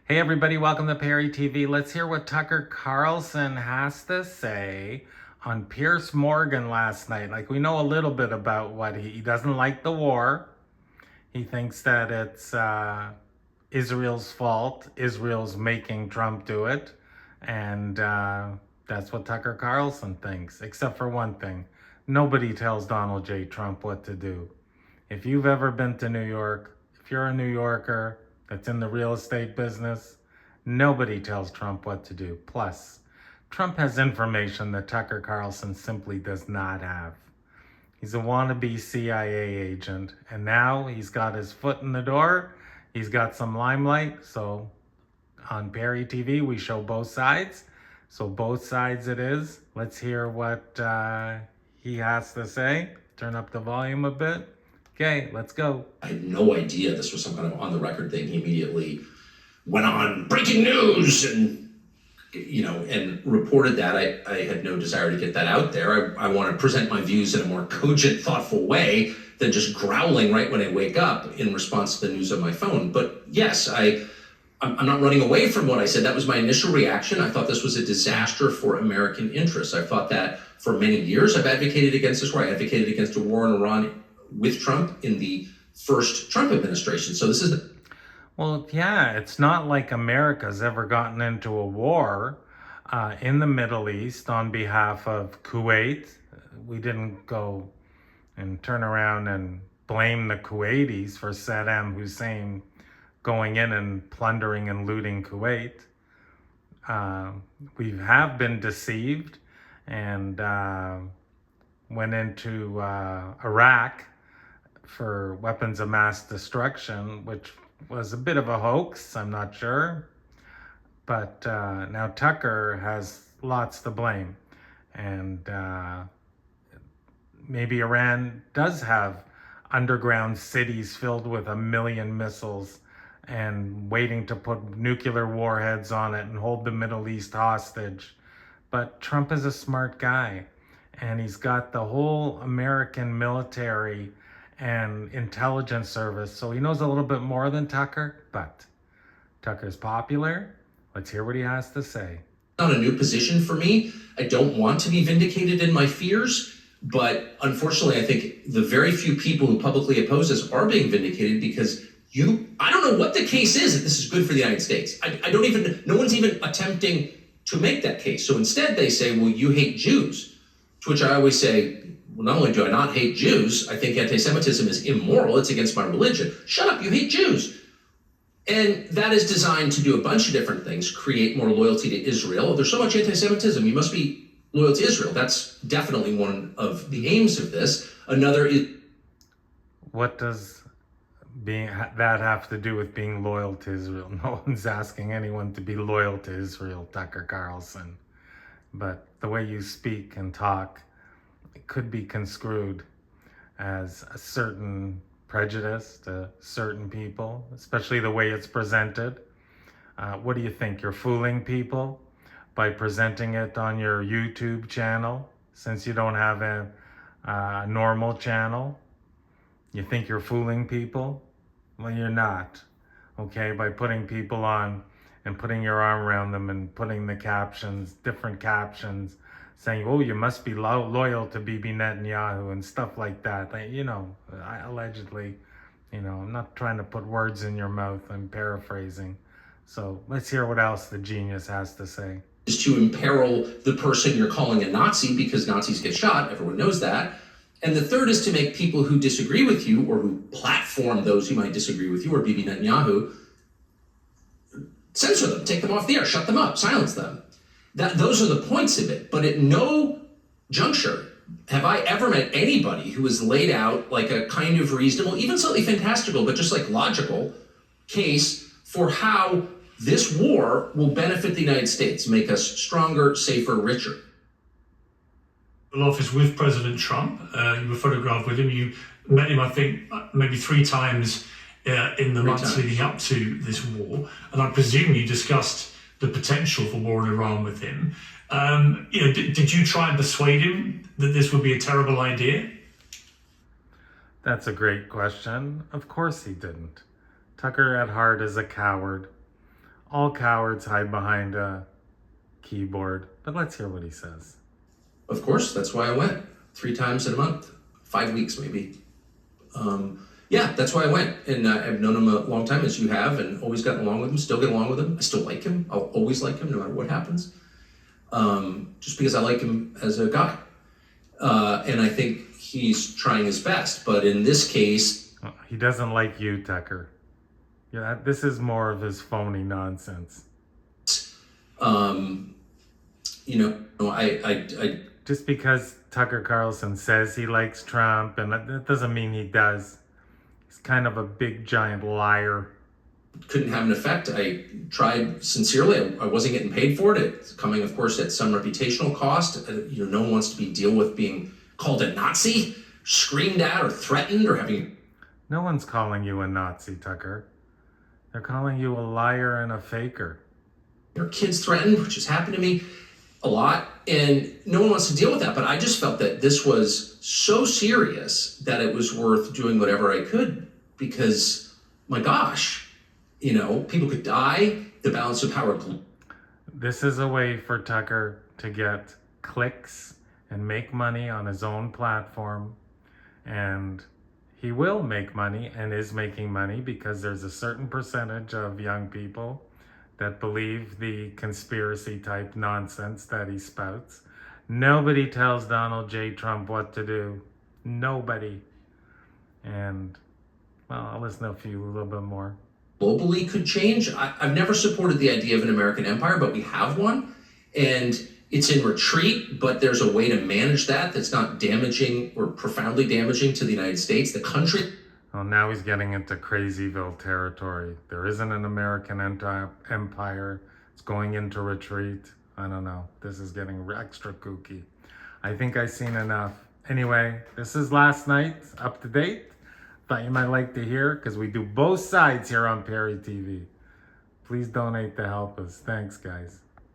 Hey everybody, welcome to Perry TV. Let's hear what Tucker Carlson has to say on Piers Morgan last night. Like, we know a little bit about what he doesn't like the war. He thinks that it's Israel's fault. Israel's making Trump do it. And that's what Tucker Carlson thinks, except for one thing. Nobody tells Donald J. Trump what to do. If you've ever been to New York, if you're a New Yorker that's in the real estate business, nobody tells Trump what to do. Plus, Trump has information that Tucker Carlson simply does not have. He's a wannabe CIA agent, and now he's got his foot in the door. He's got some limelight. So on Perry TV, we show both sides. So both sides it is. Let's hear what he has to say. Turn up the volume a bit. Okay, let's go. I had no idea this was some kind of on-the-record thing. He immediately went on breaking news and reported that. I had no desire to get that out there. I want to present my views in a more cogent, thoughtful way than just growling right when I wake up in response to the news on my phone. But yes, I'm not running away from what I said. That was my initial reaction. I thought this was a disaster for American interests. I thought that for many years. I've advocated against this war. I advocated against a war in Iran with Trump in the first Trump administration. So this is Well, yeah, it's not like America's ever gotten into a war in the Middle East on behalf of Kuwait. We didn't go and turn around and blame the Kuwaitis for Saddam Hussein going in and plundering and looting Kuwait. We have been deceived and went into Iraq for weapons of mass destruction, which was a bit of a hoax, I'm not sure. But now Tucker has lots to blame. And maybe Iran does have underground cities filled with 1 million missiles and waiting to put nuclear warheads on it and hold the Middle East hostage. But Trump is a smart guy, and he's got the whole American military and intelligence service, so he knows a little bit more than Tucker, but Tucker's popular. Let's hear what he has to say. not a new position for me. I don't want to be vindicated in my fears, but unfortunately, I think the very few people who publicly oppose this are being vindicated because I don't know what the case is that this is good for the United States. No one's even attempting to make that case. So instead they say, well, you hate Jews, to which I always say, well, not only do I not hate Jews, I think anti-Semitism is immoral. It's against my religion. Shut up, you hate Jews. And that is designed to do a bunch of different things, create more loyalty to Israel. There's so much anti-Semitism, you must be loyal to Israel. That's definitely one of the aims of this. Another is... What does that have to do with being loyal to Israel? No one's asking anyone to be loyal to Israel, Tucker Carlson. But the way you speak and talk, it could be construed as a certain prejudice to certain people, especially the way it's presented. What do you think? You're fooling people by presenting it on your YouTube channel, since you don't have a normal channel? You think you're fooling people? Well, you're not, okay? By putting people on and putting your arm around them and putting the captions, different captions, saying, oh, you must be loyal to Bibi Netanyahu and stuff like that. Allegedly, I'm not trying to put words in your mouth, I'm paraphrasing. So let's hear what else the genius has to say. Is to imperil the person you're calling a Nazi, because Nazis get shot, everyone knows that. And the third is to make people who disagree with you or who platform those who might disagree with you or Bibi Netanyahu, censor them, take them off the air, shut them up, silence them. Those are the points of it. But at no juncture have I ever met anybody who has laid out like a kind of reasonable, even slightly fantastical, but just like logical case for how this war will benefit the United States, make us stronger, safer, richer. Office with President Trump. You were photographed with him. You met him, I think, maybe 3 times in the months leading up to this war. And I presume you discussed the potential for war in Iran with him. Did you try and persuade him that this would be a terrible idea? That's a great question. Of course he didn't. Tucker at heart is a coward. All cowards hide behind a keyboard. But let's hear what he says. Of course, that's why I went 3 times in a month, 5 weeks maybe. Yeah, that's why I went. And I've known him a long time, as you have, and always gotten along with him, still get along with him. I still like him. I'll always like him no matter what happens. Just because I like him as a guy. And I think he's trying his best. But in this case... He doesn't like you, Tucker. Yeah, this is more of his phony nonsense. I just because Tucker Carlson says he likes Trump, and that doesn't mean he does. He's kind of a big, giant liar. Couldn't have an effect. I tried sincerely. I wasn't getting paid for it. It's coming, of course, at some reputational cost. No one wants to deal with being called a Nazi, screamed at, or threatened, or having... No one's calling you a Nazi, Tucker. They're calling you a liar and a faker. Your kids threatened, which has happened to me a lot, and no one wants to deal with that. But I just felt that this was so serious that it was worth doing whatever I could, because, my gosh, people could die, the balance of power. This is a way for Tucker to get clicks and make money on his own platform, and he will make money and is making money because there's a certain percentage of young people that believe the conspiracy type nonsense that he spouts. Nobody tells Donald J. Trump what to do. Nobody. And, well, I'll listen to a little bit more. Globally could change. I've never supported the idea of an American empire, but we have one. And it's in retreat, but there's a way to manage that that's not damaging or profoundly damaging to the United States, the country. Well, now he's getting into Crazyville territory. There isn't an American empire. It's going into retreat. I don't know. This is getting extra kooky. I think I've seen enough. Anyway, this is last night, up to date. Thought you might like to hear, because we do both sides here on Perry TV. Please donate to help us. Thanks, guys.